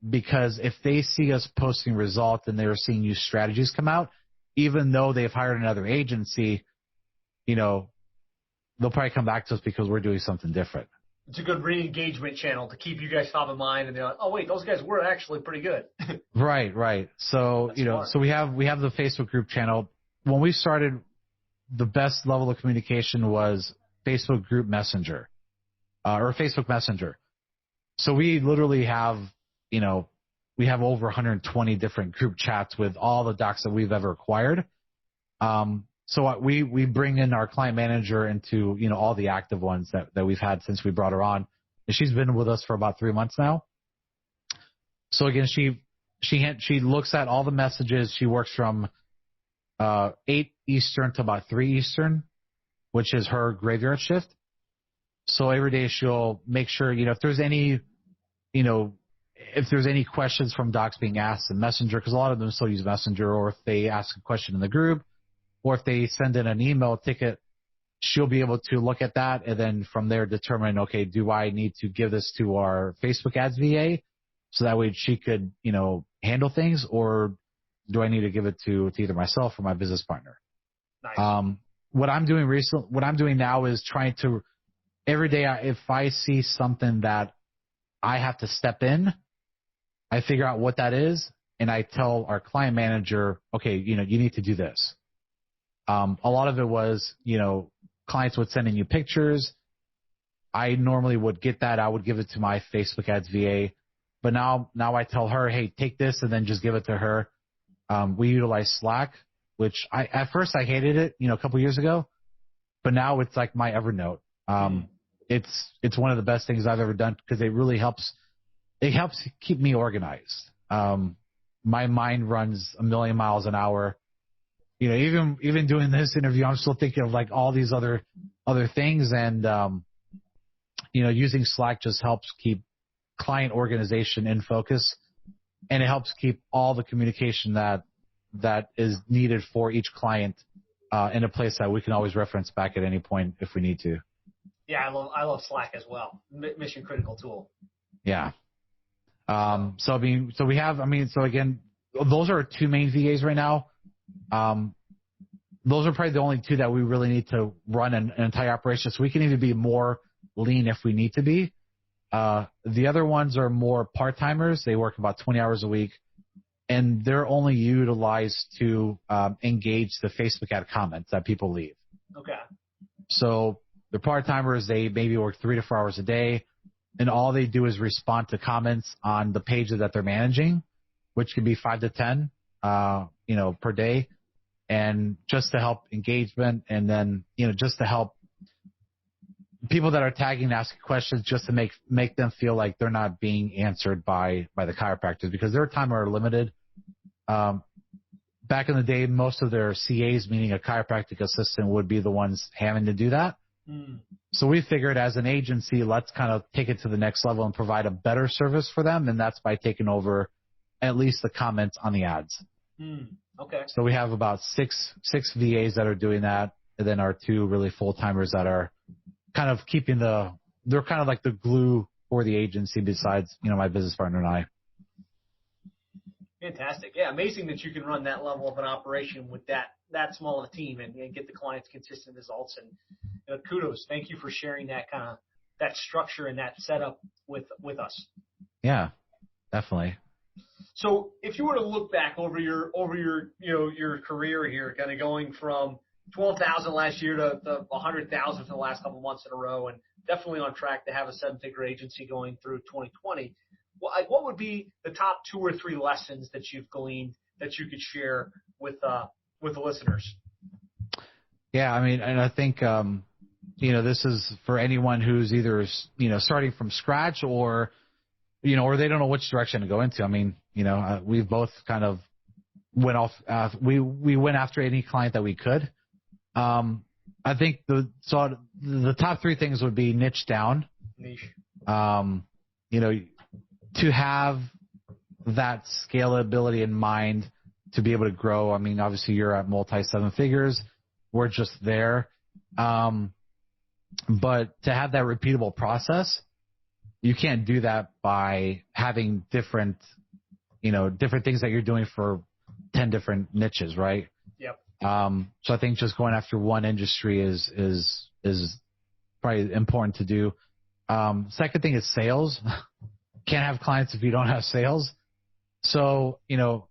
because if they see us posting results and they're seeing new strategies come out, even though they've hired another agency, they'll probably come back to us because we're doing something different. It's a good re-engagement channel to keep you guys top of mind, and they're like, oh wait, those guys were actually pretty good. Right. So, That's smart. so we have the Facebook group channel. When we started, the best level of communication was Facebook group messenger, or Facebook Messenger. So we literally have, we have over 120 different group chats with all the docs that we've ever acquired. So we bring in our client manager into, all the active ones that we've had since we brought her on. And she's been with us for about 3 months now. So again, she looks at all the messages. She works from 8 Eastern to about 3 Eastern, which is her graveyard shift. So every day she'll make sure, if there's any, if there's any questions from docs being asked in Messenger, because a lot of them still use Messenger, or if they ask a question in the group, or if they send in an email ticket, she'll be able to look at that and then from there determine, okay, do I need to give this to our Facebook ads VA so that way she could, handle things, or do I need to give it to either myself or my business partner? Nice. What I'm doing now is trying to, every day, if I see something that I have to step in, I figure out what that is, and I tell our client manager, okay, you need to do this. A lot of it was, clients would send in you pictures. I normally would get that. I would give it to my Facebook ads VA. But now I tell her, hey, take this and then just give it to her. We utilize Slack, which at first I hated it, a couple years ago, but now it's like my Evernote. It's one of the best things I've ever done because it really helps. It helps keep me organized. My mind runs a million miles an hour. Even doing this interview, I'm still thinking of like all these other things, and using Slack just helps keep client organization in focus, and it helps keep all the communication that is needed for each client in a place that we can always reference back at any point if we need to. Yeah, I love Slack as well. Mission critical tool. Yeah. So again, those are our 2 main VAs right now. Those are probably the only 2 that we really need to run an entire operation. So we can even be more lean if we need to be. The other ones are more part-timers. They work about 20 hours a week, and they're only utilized to engage the Facebook ad comments that people leave. Okay. So they're part-timers. They maybe work 3 to 4 hours a day, and all they do is respond to comments on the pages that they're managing, which can be 5 to 10, per day, and just to help engagement, and then, just to help people that are tagging and asking questions, just to make them feel like they're not being answered by the chiropractors, because their time are limited. Back in the day, most of their CAs, meaning a chiropractic assistant, would be the ones having to do that. So we figured as an agency, let's kind of take it to the next level and provide a better service for them, and that's by taking over at least the comments on the ads. Okay. So we have about six VAs that are doing that, and then our 2 really full-timers that are kind of they're kind of like the glue for the agency besides, my business partner and I. Fantastic. Yeah, amazing that you can run that level of an operation with that small of a team and get the clients consistent results. And kudos. Thank you for sharing that structure and that setup with us. Yeah, definitely. So if you were to look back over your your career here, kind of going from 12,000 last year to 100,000 for the last couple months in a row, and definitely on track to have a 7-figure agency going through 2020. What would be the top 2 or 3 lessons that you've gleaned that you could share with the listeners? Yeah, and I think this is for anyone who's either starting from scratch or or they don't know which direction to go into. We've both kind of went off. We went after any client that we could. I think the top three things would be niche down. Niche. To have that scalability in mind to be able to grow. I mean, obviously you're at multi seven figures. We're just there. But to have that repeatable process, you can't do that by having different things that you're doing for 10 different niches, right? Yep. So I think just going after one industry is probably important to do. Second thing is sales. Can't have clients if you don't have sales. So,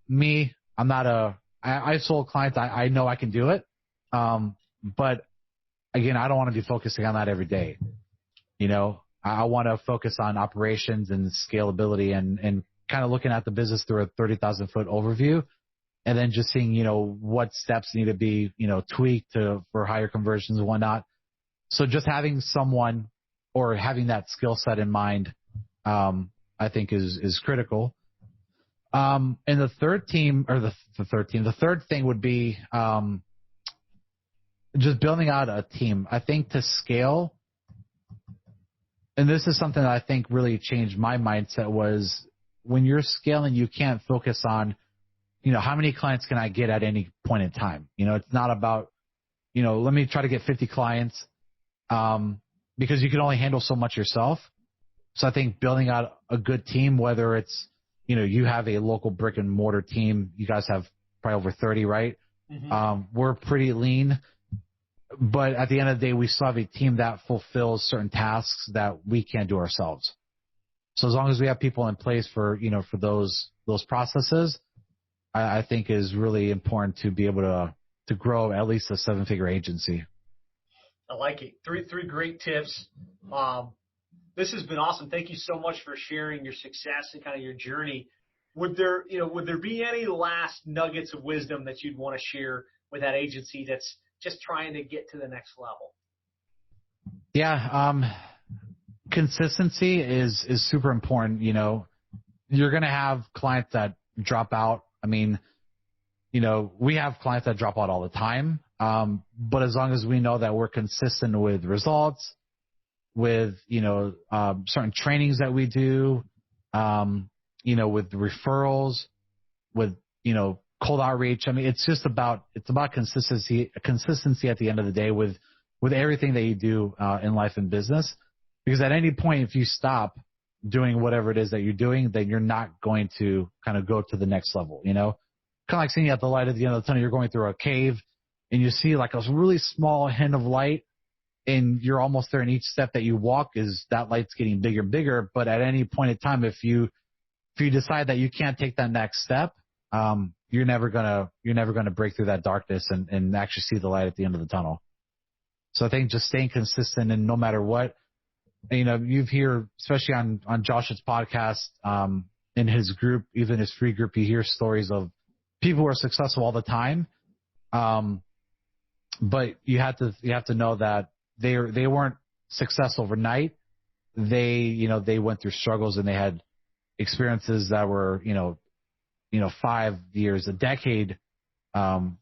me, I sold clients. I know I can do it. But again, I don't want to be focusing on that every day. I want to focus on operations and scalability and kind of looking at the business through a 30,000 foot overview, and then just seeing, what steps need to be, tweaked for higher conversions and whatnot. So just having someone or having that skill set in mind, I think is critical. And the third thing would be, just building out a team. I think to scale, and this is something that I think really changed my mindset, was when you're scaling, you can't focus on, how many clients can I get at any point in time? It's not about, let me try to get 50 clients, because you can only handle so much yourself. So I think building out a good team, whether it's, you have a local brick and mortar team, you guys have probably over 30, right? Mm-hmm. We're pretty lean, but at the end of the day, we still have a team that fulfills certain tasks that we can't do ourselves. So as long as we have people in place for those processes, I think is really important to be able to grow at least a 7-figure agency. I like it. Three great tips. This has been awesome. Thank you so much for sharing your success and kind of your journey. Would there be any last nuggets of wisdom that you'd want to share with that agency that's just trying to get to the next level? Yeah. Consistency is super important. You're going to have clients that drop out. I mean, we have clients that drop out all the time. But as long as we know that we're consistent with results, with, certain trainings that we do, with referrals, with, cold outreach. I mean, it's about consistency at the end of the day with everything that you do, in life and business, because at any point, if you stop doing whatever it is that you're doing, then you're not going to kind of go to the next level, kind of like seeing at the light at the end of the tunnel. You're going through a cave and you see like a really small hint of light, and you're almost there, and each step that you walk is that light's getting bigger and bigger. But at any point in time, if you decide that you can't take that next step, you're never gonna break through that darkness and actually see the light at the end of the tunnel. So I think just staying consistent, and no matter what, you've heard, especially on Josh's podcast, in his group, even his free group, you hear stories of people who are successful all the time. But you have to know that they weren't successful overnight. They went through struggles, and they had experiences that were, 5 years, a decade, that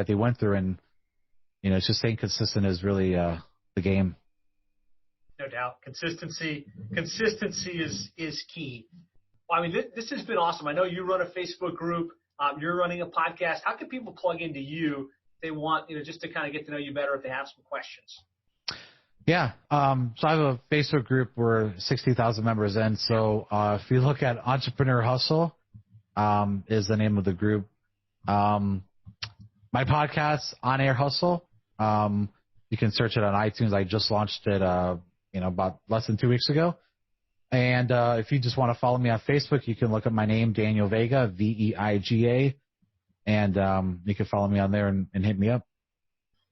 they went through. And, it's just staying consistent is really, the game. No doubt. Consistency is key. Well, I mean, this has been awesome. I know you run a Facebook group. You're running a podcast. How can people plug into you if they want, just to kind of get to know you better, if they have some questions? Yeah. So I have a Facebook group. We're 60,000 members in. So if you look at Entrepreneur Hustle, is the name of the group. My podcast, On Air Hustle. You can search it on iTunes. I just launched it, about less than 2 weeks ago. And if you just want to follow me on Facebook, you can look up my name, Daniel Veiga, Veiga, and you can follow me on there and hit me up.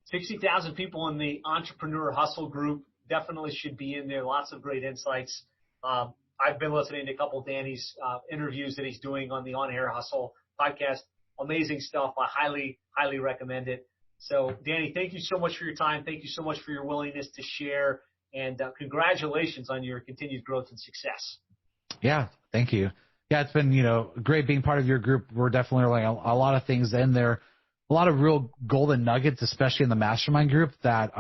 60,000 people in the Entrepreneur Hustle group. Definitely should be in there. Lots of great insights. I've been listening to a couple of Danny's interviews that he's doing on the On Air Hustle podcast. Amazing stuff. I highly, highly recommend it. So, Danny, thank you so much for your time. Thank you so much for your willingness to share. And congratulations on your continued growth and success. Yeah, thank you. Yeah, it's been, great being part of your group. We're definitely learning a lot of things in there. real golden nuggets, especially in the mastermind group that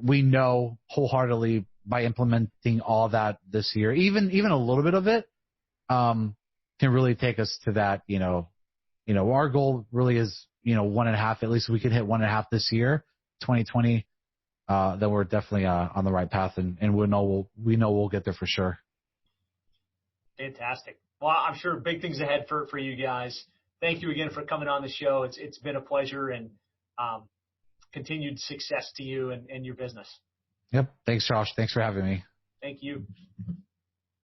we know wholeheartedly by implementing all that this year, even a little bit of it, can really take us to that, our goal really is, 1.5, at least we could hit 1.5 this year, 2020. Then we're definitely on the right path, and we know we'll get there for sure. Fantastic. Well, I'm sure big things ahead for you guys. Thank you again for coming on the show. It's been a pleasure, and continued success to you and your business. Yep. Thanks, Josh. Thanks for having me. Thank you.